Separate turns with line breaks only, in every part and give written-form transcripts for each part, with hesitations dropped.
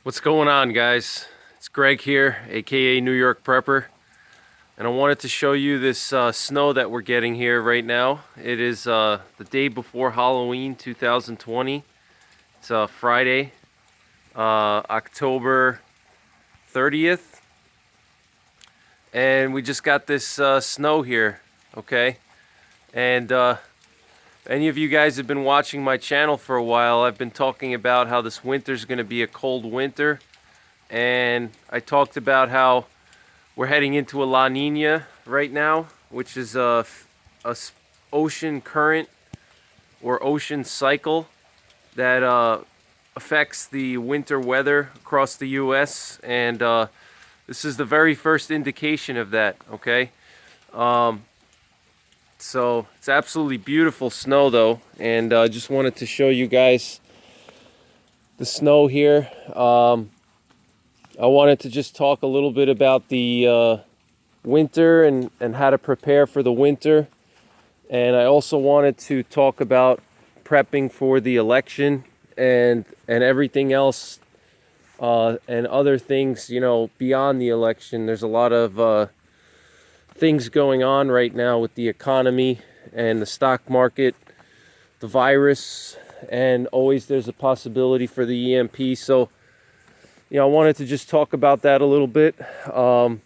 What's going on, guys? It's Greg here, aka New York Prepper, and I wanted to show you this snow that we're getting here right now. It is the day before Halloween 2020. It's Friday, October 30th, and we just got this snow here, okay? And any of you guys have been watching my channel for a while, I've been talking about how this winter's going to be a cold winter. And I talked about how we're heading into a La Nina right now, which is a ocean current or ocean cycle that affects the winter weather across the U.S. And this is the very first indication of that, okay? So it's absolutely beautiful snow though, and I just wanted to show you guys the snow here. I wanted to just talk a little bit about the winter and how to prepare for the winter. And I also wanted to talk about prepping for the election and everything else and other things, you know, beyond the election. There's a lot of things going on right now with the economy and the stock market, the virus, and always there's a possibility for the EMP. So you know, I wanted to just talk about that a little bit. You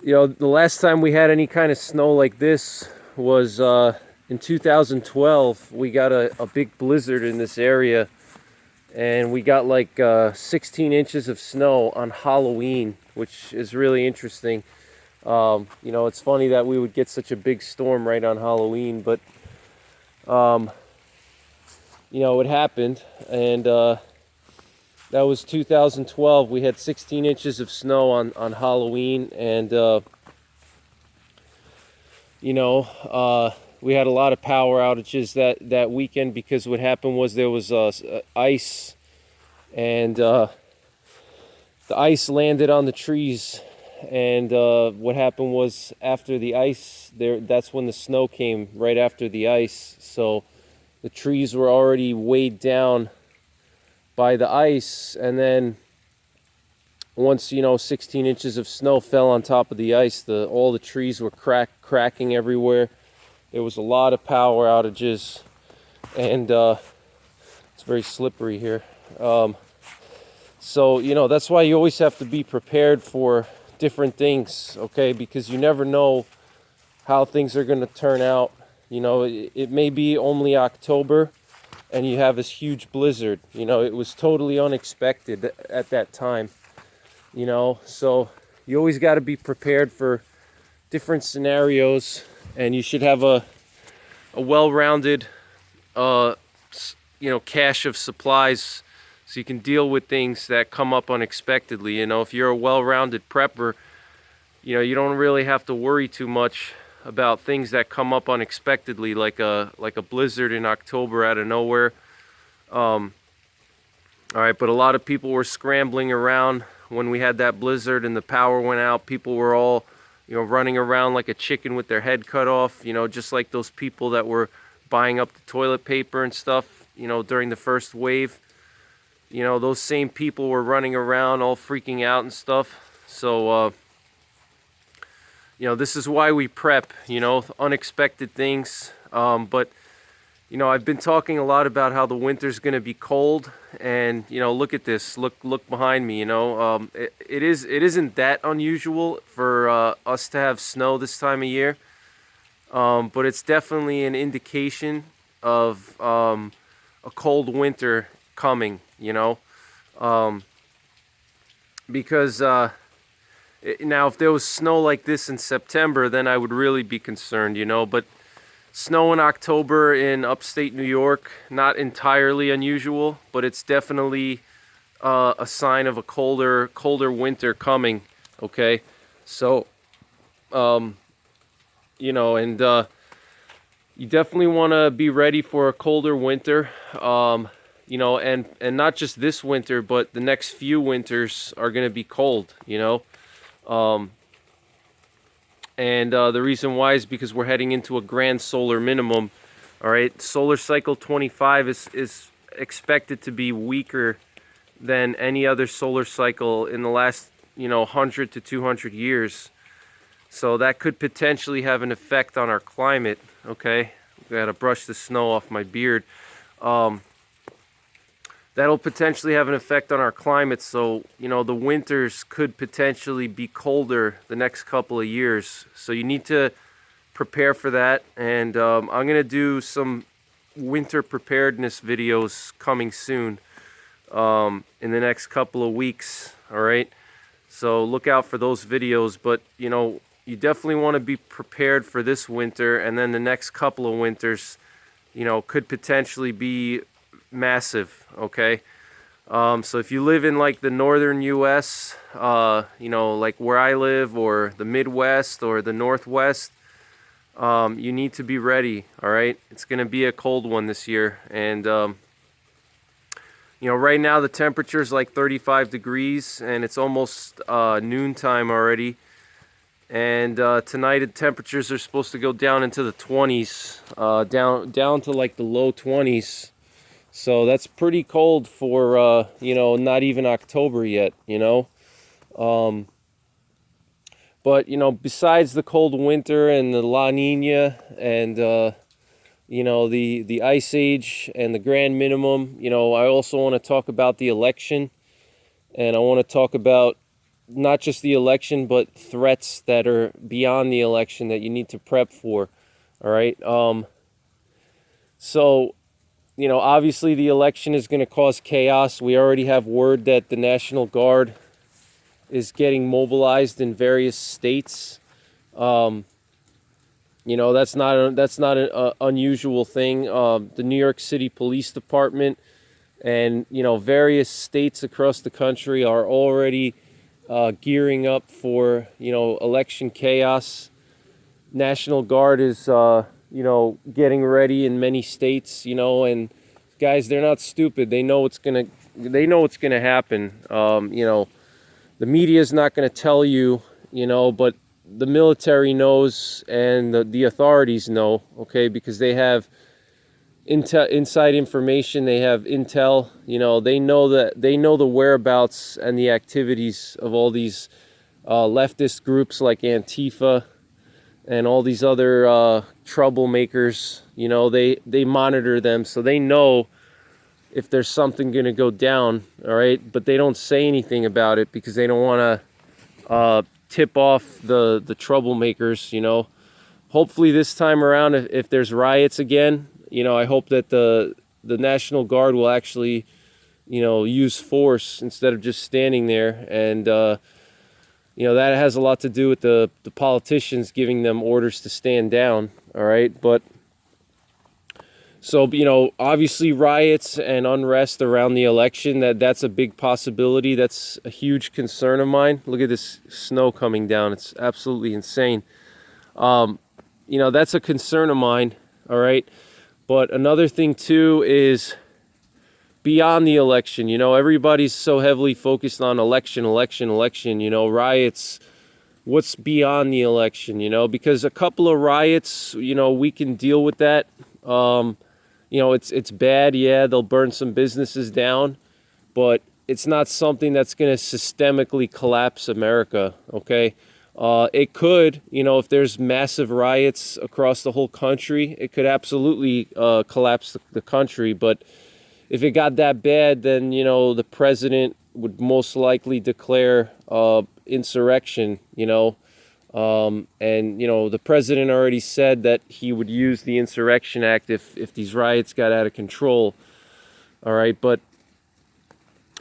know, the last time we had any kind of snow like this was in 2012. We got a big blizzard in this area, and we got like 16 inches of snow on Halloween, which is really interesting. You know, it's funny that we would get such a big storm right on Halloween, but you know, it happened, and that was 2012. We had 16 inches of snow on Halloween, and you know, we had a lot of power outages that weekend because what happened was there was ice, and the ice landed on the trees, and what happened was after the ice, that's when the snow came, right after the ice. So the trees were already weighed down by the ice, and then once, you know, 16 inches of snow fell on top of the ice, all the trees were cracking everywhere. There was a lot of power outages, and it's very slippery here. So, you know, that's why you always have to be prepared for different things, okay? Because you never know how things are going to turn out. You know, it may be only October and you have this huge blizzard. You know, it was totally unexpected at that time. You know, so you always got to be prepared for different scenarios, and you should have a well-rounded, you know, cache of supplies so you can deal with things that come up unexpectedly. You know, if you're a well-rounded prepper, you know, you don't really have to worry too much about things that come up unexpectedly, like a blizzard in October out of nowhere. All right, but a lot of people were scrambling around when we had that blizzard and the power went out. People were all, you know, running around like a chicken with their head cut off, you know, just like those people that were buying up the toilet paper and stuff, you know, during the first wave. You know, those same people were running around all freaking out and stuff. So you know, this is why we prep, you know, unexpected things. But, you know, I've been talking a lot about how the winter's going to be cold. And, you know, look at this. Look behind me, you know. It isn't that unusual for us to have snow this time of year. But it's definitely an indication of a cold winter coming, you know. Because now, if there was snow like this in September, then I would really be concerned, you know. But snow in October in upstate New York, not entirely unusual, but it's definitely a sign of a colder winter coming, okay? So, you know, and you definitely want to be ready for a colder winter, you know, and not just this winter, but the next few winters are going to be cold, you know. And the reason why is because we're heading into a grand solar minimum. All right, solar cycle 25 is expected to be weaker than any other solar cycle in the last, 100 to 200 years. So that could potentially have an effect on our climate, okay? I gotta brush the snow off my beard. That'll potentially have an effect on our climate, so, the winters could potentially be colder the next couple of years. So you need to prepare for that, and I'm gonna do some winter preparedness videos coming soon in the next couple of weeks. All right, so look out for those videos. But you definitely want to be prepared for this winter, and then the next couple of winters could potentially be massive. Okay, so if you live in like the northern US, like where I live, or the Midwest or the Northwest, you need to be ready. All right, it's going to be a cold one this year. And right now the temperature is like 35 degrees, and it's almost noontime already. And tonight the temperatures are supposed to go down into the 20s, down to like the low 20s. So that's pretty cold for not even October yet. But besides the cold winter and the La Nina and the ice age and the grand minimum, I also want to talk about the election, and I want to talk about not just the election, but threats that are beyond the election that you need to prep for. All right. So obviously the election is going to cause chaos. We already have word that the National Guard is getting mobilized in various states. That's not an unusual thing. The New York City Police Department and various states across the country are already gearing up for election chaos. National Guard is getting ready in many states. And guys, they're not stupid. They know what's gonna happen. The media is not going to tell you, but the military knows, and the authorities know, okay, because they have inside information. They have intel. They know the whereabouts and the activities of all these leftist groups like Antifa and all these other troublemakers. They monitor them, so they know if there's something going to go down. All right, but they don't say anything about it because they don't want to tip off the troublemakers. Hopefully this time around, if there's riots again, I hope that the National Guard will actually use force instead of just standing there. And that has a lot to do with the politicians giving them orders to stand down. All right, but so, obviously riots and unrest around the election, that's a big possibility. That's a huge concern of mine. Look at this snow coming down. It's absolutely insane. That's a concern of mine. All right. But another thing too is beyond the election. Everybody's so heavily focused on election, riots. What's beyond the election, because a couple of riots, we can deal with that. It's bad. Yeah, they'll burn some businesses down, but it's not something that's going to systemically collapse America. Okay. It could, if there's massive riots across the whole country, it could absolutely collapse the country. But if it got that bad, then, the president would most likely declare insurrection, and the president already said that he would use the Insurrection Act if these riots got out of control. All right, but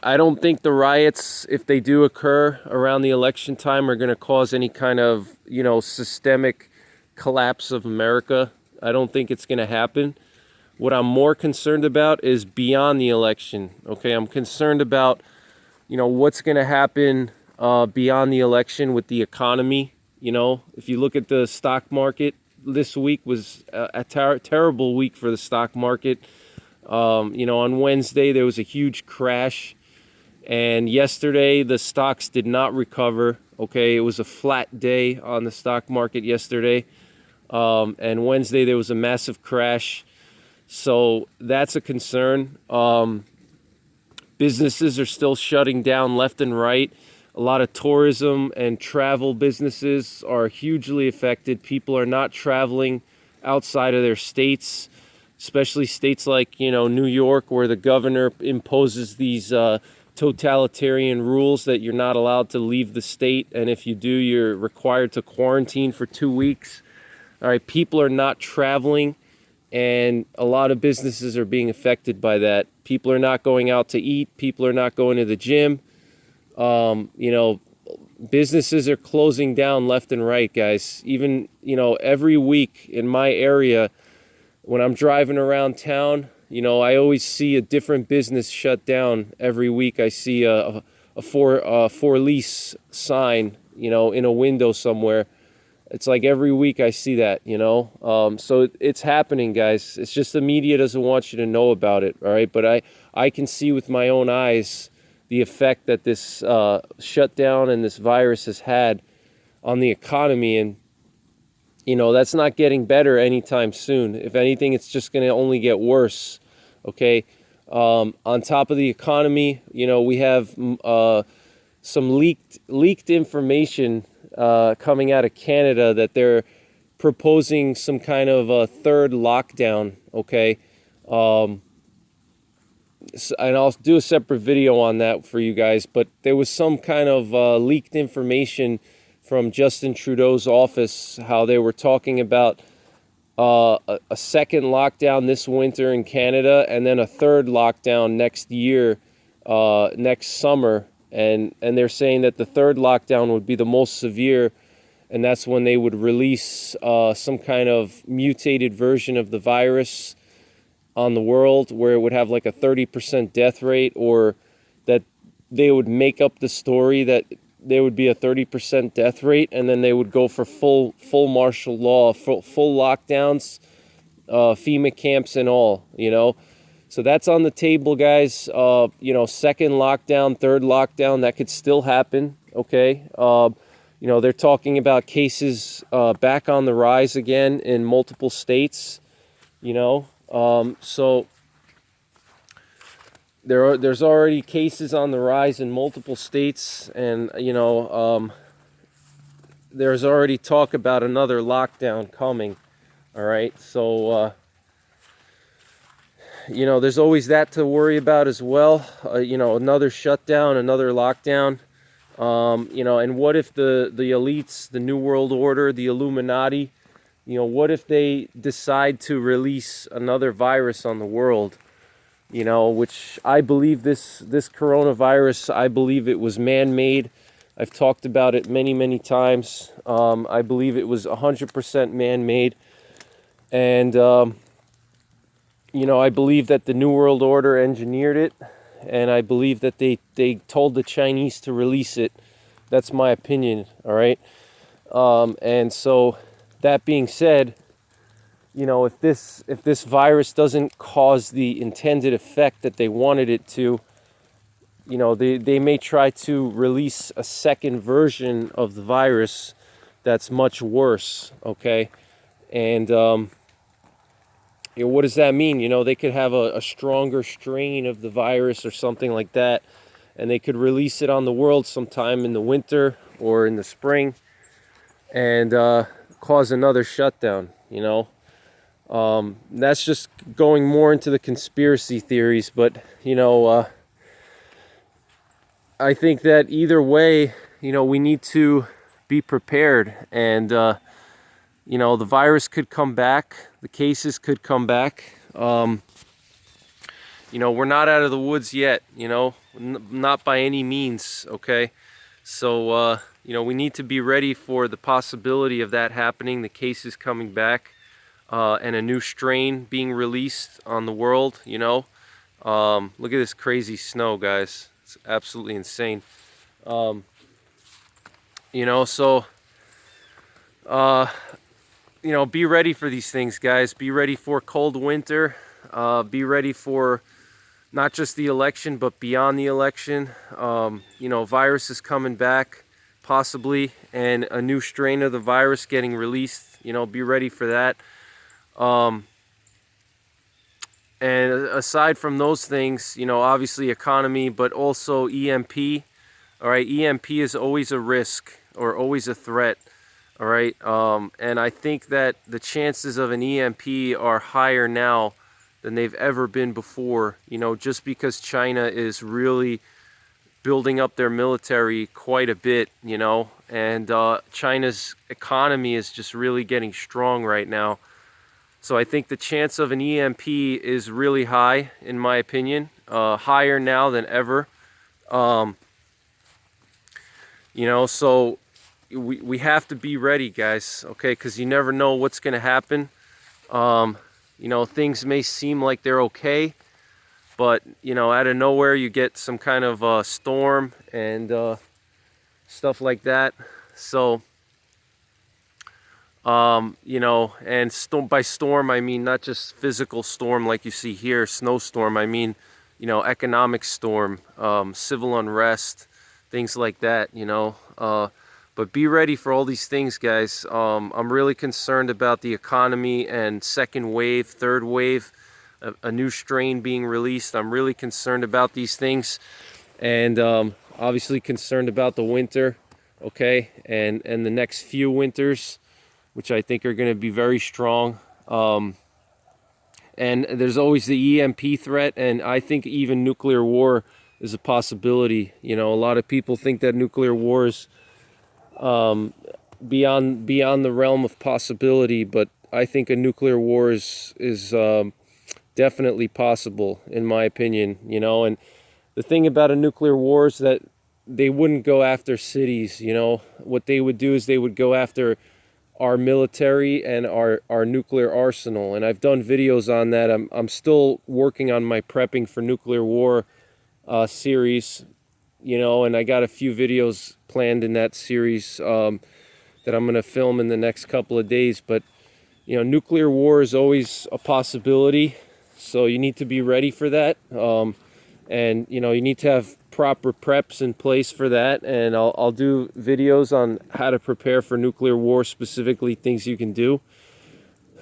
I don't think the riots, if they do occur around the election time, are going to cause any kind of systemic collapse of America. I don't think it's going to happen. What I'm more concerned about is beyond the election. Okay, I'm concerned about what's going to happen beyond the election with the economy. If you look at the stock market, this week was a terrible week for the stock market. On Wednesday, there was a huge crash. And yesterday, the stocks did not recover. Okay, it was a flat day on the stock market yesterday. And Wednesday, there was a massive crash. So that's a concern. Businesses are still shutting down left and right. A lot of tourism and travel businesses are hugely affected. People are not traveling outside of their states, especially states like, New York, where the governor imposes these totalitarian rules that you're not allowed to leave the state. And if you do, you're required to quarantine for 2 weeks. All right, people are not traveling, and a lot of businesses are being affected by that. People are not going out to eat. People are not going to the gym. Businesses are closing down left and right, guys. Even, every week in my area, when I'm driving around town, I always see a different business shut down. Every week I see a for lease sign, in a window somewhere. It's like every week I see that, so it's happening, guys. It's just the media doesn't want you to know about it, all right? But I can see with my own eyes the effect that this shutdown and this virus has had on the economy. And, that's not getting better anytime soon. If anything, it's just going to only get worse, okay? On top of the economy, we have some leaked information coming out of Canada that they're proposing some kind of a third lockdown, okay? And I'll do a separate video on that for you guys, but there was some kind of leaked information from Justin Trudeau's office, how they were talking about a second lockdown this winter in Canada, and then a third lockdown next year, next summer. And they're saying that the third lockdown would be the most severe, and that's when they would release some kind of mutated version of the virus on the world, where it would have like a 30% death rate, or that they would make up the story that there would be a 30% death rate, and then they would go for full martial law, full lockdowns, FEMA camps and all, So that's on the table, guys. Second lockdown, third lockdown, that could still happen, okay? They're talking about cases back on the rise again in multiple states, so there's already cases on the rise in multiple states, and, there's already talk about another lockdown coming, all right? So, there's always that to worry about as well. Another shutdown, another lockdown. And what if the elites, the New World Order, the Illuminati, what if they decide to release another virus on the world? Which I believe this coronavirus, I believe it was man-made. I've talked about it many, many times. I believe it was 100% man-made. And, I believe that the New World Order engineered it, and I believe that they told the Chinese to release it. That's my opinion, all right? And so, that being said, if this virus doesn't cause the intended effect that they wanted it to, they may try to release a second version of the virus that's much worse, okay? And what does that mean? They could have a stronger strain of the virus or something like that, and they could release it on the world sometime in the winter or in the spring, and cause another shutdown, That's just going more into the conspiracy theories, but, I think that either way, we need to be prepared, and, the virus could come back, the cases could come back. We're not out of the woods yet, not by any means, okay? So, we need to be ready for the possibility of that happening, the cases coming back, and a new strain being released on the world, Look at this crazy snow, guys. It's absolutely insane. So, be ready for these things, guys. Be ready for cold winter. Be ready for not just the election, but beyond the election. Virus is coming back, possibly, and a new strain of the virus getting released. Be ready for that. And aside from those things, you know, obviously economy, but also EMP. All right, EMP is always a risk or always a threat. All right, and I think that the chances of an EMP are higher now than they've ever been before. You know, just because China is really building up their military quite a bit, you know, and China's economy is just really getting strong right now. So I think the chance of an EMP is really high, in my opinion, higher now than ever. You know, so we have to be ready, guys, okay, because you never know what's going to happen. You know, things may seem like they're okay, but, you know, out of nowhere you get some kind of storm and stuff like that. So, you know, and by storm, I mean not just physical storm like you see here, snowstorm. I mean, you know, economic storm, civil unrest, things like that, you know. But be ready for all these things, guys. I'm really concerned about the economy and second wave, third wave, a new strain being released. I'm really concerned about these things, and obviously concerned about the winter, okay, and the next few winters, which I think are going to be very strong. And there's always the EMP threat, and I think even nuclear war is a possibility. You know, a lot of people think that nuclear war is beyond the realm of possibility, but I think a nuclear war is definitely possible, in my opinion. You know, and the thing about a nuclear war is that they wouldn't go after cities. You know, what they would do is they would go after our military and our nuclear arsenal. And I've done videos on that. I'm still working on my prepping for nuclear war series, you know, and I got a few videos planned in that series that I'm going to film in the next couple of days. But, you know, nuclear war is always a possibility, so you need to be ready for that. And, you know, you need to have proper preps in place for that. And I'll do videos on how to prepare for nuclear war, specifically things you can do.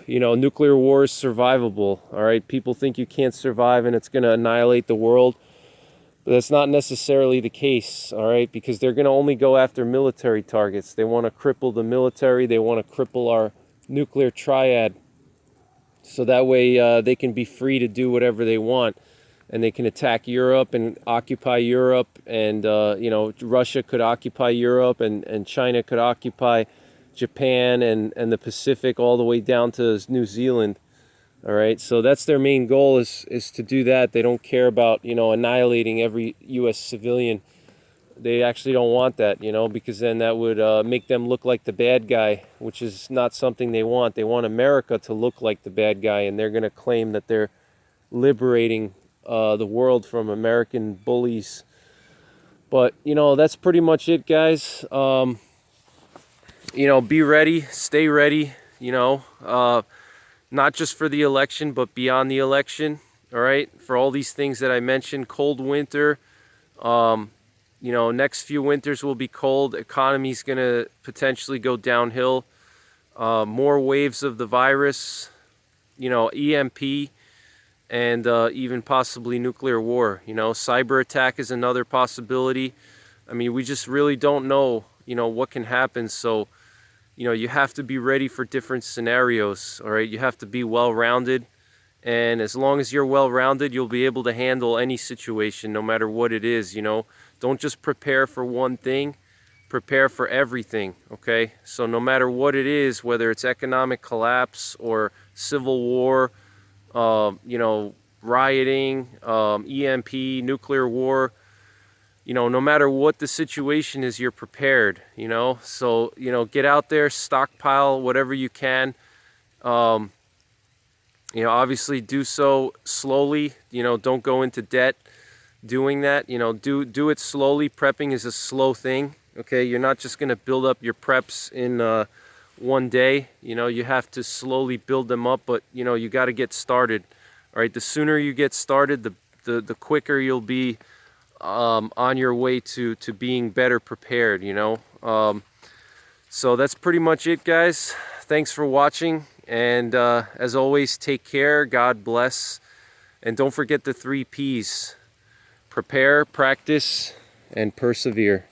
You know, nuclear war is survivable, all right? People think you can't survive and it's going to annihilate the world. But that's not necessarily the case, all right? Because they're going to only go after military targets. They want to cripple the military. They want to cripple our nuclear triad. So that way they can be free to do whatever they want. And they can attack Europe and occupy Europe. And, you know, Russia could occupy Europe, and China could occupy Japan and the Pacific all the way down to New Zealand. All right, so that's their main goal is to do that. They don't care about, you know, annihilating every U.S. civilian. They actually don't want that, you know, because then that would make them look like the bad guy, which is not something they want. They want America to look like the bad guy, and they're going to claim that they're liberating the world from American bullies. But, you know, that's pretty much it, guys. You know, be ready, stay ready, you know, not just for the election, but beyond the election, all right? For all these things that I mentioned, cold winter, you know, next few winters will be cold. Economy's going to potentially go downhill. More waves of the virus, you know, EMP, and even possibly nuclear war. You know, cyber attack is another possibility. I mean, we just really don't know, you know, what can happen. So, you know, you have to be ready for different scenarios, all right? You have to be well-rounded, and as long as you're well-rounded, you'll be able to handle any situation, no matter what it is, you know? Don't just prepare for one thing, prepare for everything, okay? So no matter what it is, whether it's economic collapse or civil war, you know, rioting, EMP, nuclear war, you know, no matter what the situation is, you're prepared, you know. So, you know, get out there, stockpile whatever you can. You know, obviously do so slowly, you know, don't go into debt doing that. You know, do it slowly. Prepping is a slow thing, okay? You're not just going to build up your preps in one day. You know, you have to slowly build them up, but, you know, you got to get started, all right? The sooner you get started, the quicker you'll be on your way to being better prepared, you know. So that's pretty much it, guys. Thanks for watching, and as always, take care. God bless, And don't forget the 3 P's: prepare, practice, and persevere.